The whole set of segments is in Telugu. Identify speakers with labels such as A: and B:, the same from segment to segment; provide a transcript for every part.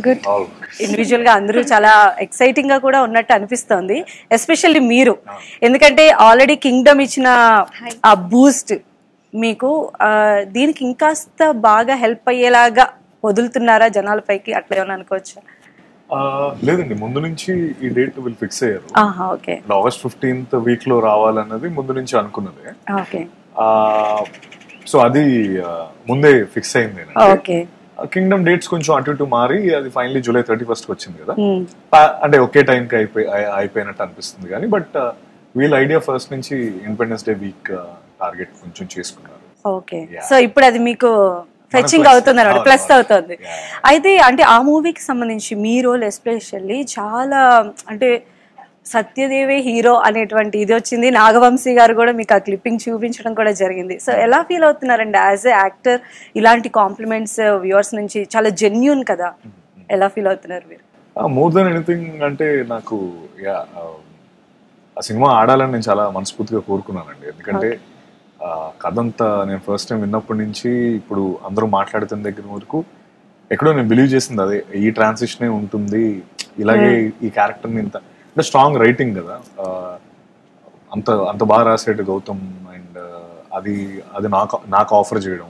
A: గుడ్. ఇండివిజువల్ గా అందరూ చాలా ఎక్సైటింగ్ గా కూడా ఉన్నట్టు అనిపిస్తోంది, ఎస్పెషల్లీ మీరు. ఎందుకంటే ఆల్రెడీ కింగ్డమ్ ఇచ్చిన ఆ బూస్ట్ మీకు దీనికి ఇంకాస్త బాగా హెల్ప్ అయ్యేలాగా వదులుతున్నారా జనాలపైకి, అట్లా ఏమన్నా అనుకోవచ్చా?
B: లేదండి, ముందు నుంచి ఈ డేట్ వీళ్ళు ఫిక్స్ అయ్యారు. August 15th వీక్ లో రావాలన్నది ముందు నుంచి అనుకున్నదే. సో అది ముందే ఫిక్స్ అయింది. కింగ్డమ్ డేట్స్ కొంచెం అటు ఇటు మారి అది ఫైనలీ July 31st వచ్చింది కదా. అంటే ఒకే టైంకి అయిపోయినట్టు అనిపిస్తుంది కానీ, బట్ వీళ్ళ ఐడియా ఫస్ట్ నుంచి ఇండిపెండెన్స్ డే వీక్ టార్గెట్ కొంచెం చేసుకున్నారు.
A: ఓకే, సో ఇప్పుడు అది మీకు ఫెచింగ్ అవుతుంది అన్నమాట, ప్లస్ అవుతుంది. అయితే అంటే ఆ మూవీకి సంబంధించి మీ రోల్ ఎస్పెషల్లీ చాలా అంటే సత్యదేవే హీరో అనేటువంటి ఇది వచ్చింది. నాగవంశీ గారు కూడా మీకు ఆ క్లిప్పింగ్ చూపించడం కూడా జరిగింది. సో ఎలా ఫీల్ అవుతున్నారండి యాజ్ ఎ యాక్టర్? ఇలాంటి కాంప్లిమెంట్స్ వ్యూవర్స్ నుంచి చాలా జెన్యూన్ కదా, ఎలా ఫీల్ అవుతున్నారు మీరు?
B: మోర్ దెన్ ఎనీథింగ్ అంటే నాకు ఆ సినిమా ఆడాలని నేను చాలా మనస్ఫూర్తిగా కోరుకున్నానండి. ఎందుకంటే కథ అంతా నేను ఫస్ట్ టైం విన్నప్పటి నుంచి ఇప్పుడు అందరూ మాట్లాడుతున్న దగ్గర వరకు ఎక్కడో నేను బిలీవ్ చేసింది అదే, ఈ ట్రాన్సిషనే ఉంటుంది, ఇలాగే ఈ క్యారెక్టర్ని ఇంత అంటే స్ట్రాంగ్ రైటింగ్ కదా, అంత బాగా రాసేటు గౌతమ్. అండ్ అది నాకు ఆఫర్ చేయడం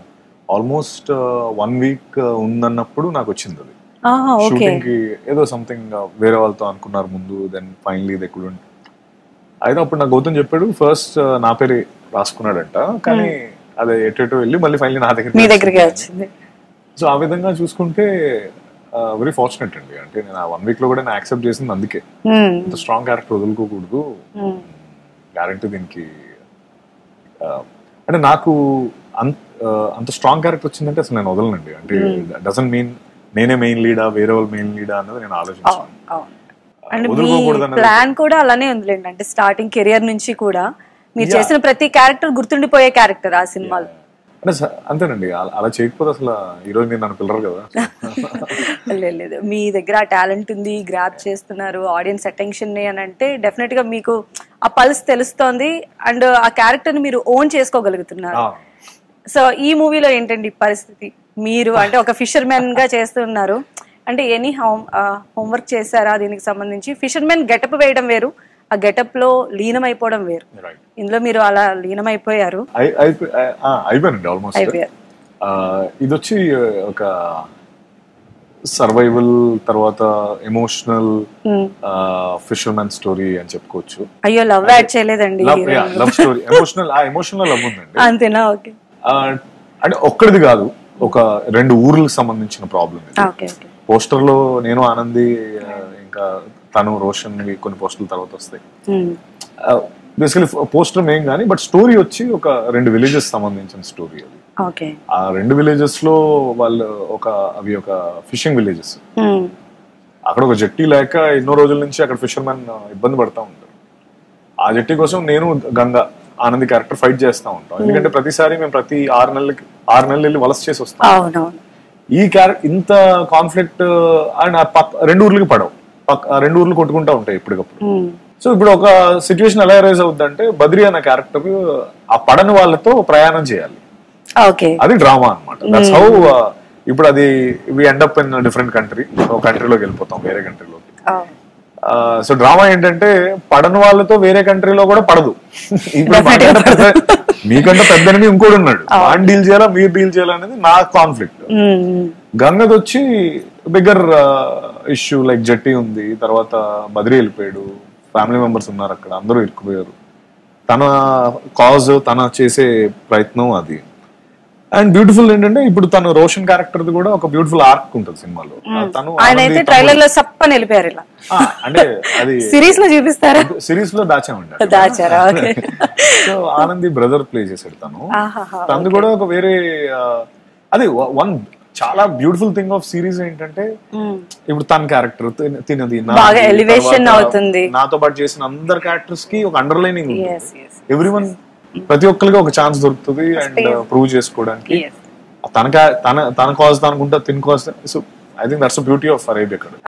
B: ఆల్మోస్ట్ 1 week ఉందన్నప్పుడు నాకు వచ్చింది అది. షూటింగ్ కి ఏదో సంథింగ్ వేరే వాళ్ళతో అనుకున్నారు ముందు, దెన్ ఫైనలీ దే కుడెంట్. అయితే అప్పుడు నాకు గౌతమ్ చెప్పాడు, ఫస్ట్ నా పేరు రాసుకున్నాడంట, కానీ అదే ఎటో వెళ్ళి మళ్ళీ ఫైనలీ నా దగ్గరికి
A: వచ్చింది.
B: సో ఆ విధంగా చూసుకుంటే వెరీ ఫార్చునేట్ అండి. అంటే నేను ఆ 1 week లో కూడా నేను యాక్సెప్ట్ చేసింది అందుకే. ఇంత స్ట్రాంగ్ క్యారెక్టర్ వదులుకోకూడదు, గ్యారెంటీ దీనికి. అంటే నాకు అంత స్ట్రాంగ్ క్యారెక్టర్ వచ్చిందంటే అసలు నేను వదలనండి. అంటే డజంట్ మీన్ నేనే మెయిన్ లీడా, వేరే వాళ్ళు మెయిన్ లీడా అన్నది నేను ఆలోచించాను.
A: ప్లాన్ కూడా అలానే ఉందిలేండి. అంటే స్టార్టింగ్ కెరియర్ నుంచి కూడా మీరు చేసిన ప్రతి క్యారెక్టర్ గుర్తుండిపోయే క్యారెక్టర్ ఆ సినిమాలో.
B: అంతేనండి, అలా చేయకపోతే అసలు ఈ రోజు మీరు నన్ను పిల్లరు కదా.
A: లేదు, మీ దగ్గర ఆ టాలెంట్ ఉంది, గ్రాప్ చేస్తున్నారు ఆడియన్స్ అటెన్షన్ ని అని అంటే డెఫినెట్ గా మీకు ఆ పల్స్ తెలుస్తోంది అండ్ ఆ క్యారెక్టర్ ని మీరు ఓన్ చేసుకోగలుగుతున్నారు. సో ఈ మూవీలో ఏంటండి పరిస్థితి? మీరు అంటే ఒక ఫిషర్ మ్యాన్ గా చేస్తున్నారు, అంటే ఎనీ హోంవర్క్ చేశారా దీనికి సంబంధించి? ఫిషర్ మ్యాన్ గెటప్ వేయడం వేరు, ఆ గెటప్ లో లీనం అయిపోవడం వేరు. ఇందులో మీరు అలా లీనం అయిపోయారు.
B: అయిపోయానండి ఆల్మోస్ట్. ఇది వచ్చి ఒక సర్వైవల్ తర్వాత ఎమోషనల్ ఫిషర్మన్ స్టోరీ అని చెప్పుకోవచ్చు.
A: అయ్యో, లవ్ యాడ్ చేయలేదండి.
B: లవ్ స్టోరీ, ఎమోషనల్ లవ్ ఉందండి.
A: అంతేనా? ఓకే.
B: అంటే ఒక్కడిది కాదు, ఒక 2 ఊర్లకు సంబంధించిన ప్రాబ్లం. పోస్టర్ లో నేను ఆనంది ఇంకా తను రోషన్ కొన్ని పోస్టర్ల తర్వాత వస్తాయి. బేసికలీ పోస్టర్ మెయిన్ కానీ, బట్ స్టోరీ వచ్చి ఒక 2 villages సంబంధించిన స్టోరీ అది. ఆ 2 villages లో వాళ్ళు అవి ఒక ఫిషింగ్ విలేజెస్. అక్కడ ఒక జట్టి లేక ఎన్నో రోజుల నుంచి అక్కడ ఫిషర్మెన్ ఇబ్బంది పడతా ఉంటారు. ఆ జట్టి కోసం నేను గంగా ఆనంది క్యారెక్టర్ ఫైట్ చేస్తా ఉంటాం. ఎందుకంటే ప్రతిసారి మేము ప్రతి 6 నెలలు వెళ్ళి వలస చేసి వస్తాం. ఈ క్యారెక్టర్ ఇంత కాన్ఫ్లిక్ట్ అండ్ 2 ఊర్లకి పడవు, 2 ఊర్లు కొట్టుకుంటా ఉంటాయి ఎప్పటికప్పుడు. సో ఇప్పుడు ఒక సిచ్యువేషన్ ఎలా రైజ్ అవుతుందంటే, బద్రి అన్న క్యారెక్టర్ ఆ పడని వాళ్ళతో ప్రయాణం చేయాలి. అది డ్రామా అనమాట. దట్స్ హౌ ఇప్పుడు అది we end up in different country, ఒక కంట్రీలోకి వెళ్ళిపోతాం, వేరే కంట్రీలోకి. సో డ్రామా ఏంటంటే పడని వాళ్ళతో వేరే కంట్రీలో కూడా పడదు. ఇప్పుడు మీకంటే పెద్దని ఇంకోటి ఉన్నాడు, వాడిని డీల్ చేయాలా మీరు డీల్ చేయాలా అనేది నా కాన్ఫ్లిక్ట్. గంగది వచ్చి బిగ్గర్ ఇష్యూ, లైక్ జట్టి ఉంది, తర్వాత బద్రి వెళ్ళిపోయాడు, ఫ్యామిలీ మెంబర్స్ ఉన్నారు అక్కడ, అందరూ ఇరుక్కుపోయారు. తన కాజ్, తన చేసే ప్రయత్నం అది. అండ్ బ్యూటిఫుల్ ఏంటంటే ఇప్పుడు తను రోషన్ క్యారెక్టర్ కూడా ఒక బ్యూటిఫుల్ ఆర్క్ ఉంటుంది సినిమాలో. తను
A: ట్రైలర్ లో సప్పని వెళ్ళిపోయారు ఇలా,
B: అంటే అది సిరీస్ లో చూపిస్తారా? సిరీస్ లో దాచామండి. సో ఆనంది బ్రదర్ ప్లే చేశాడు తను కూడా ఒక వేరే. అది వన్ చాలా బ్యూటిఫుల్ థింగ్ ఆఫ్ సిరీస్ ఏంటంటే, ఇప్పుడు తన క్యారెక్టర్ తినది నాతో పాటు చేసిన అందరు క్యారెక్టర్స్ కి ఒక అండర్లైనింగ్ ఉంటుంది. ఎవ్రీవన్ ప్రతి ఒక్కరికి ఒక ఛాన్స్ దొరుకుతుంది అండ్ ప్రూవ్ చేసుకోవడానికి. తన కాజ్ తనకుంటే తిన cause. So I think that's the beauty of Arabia.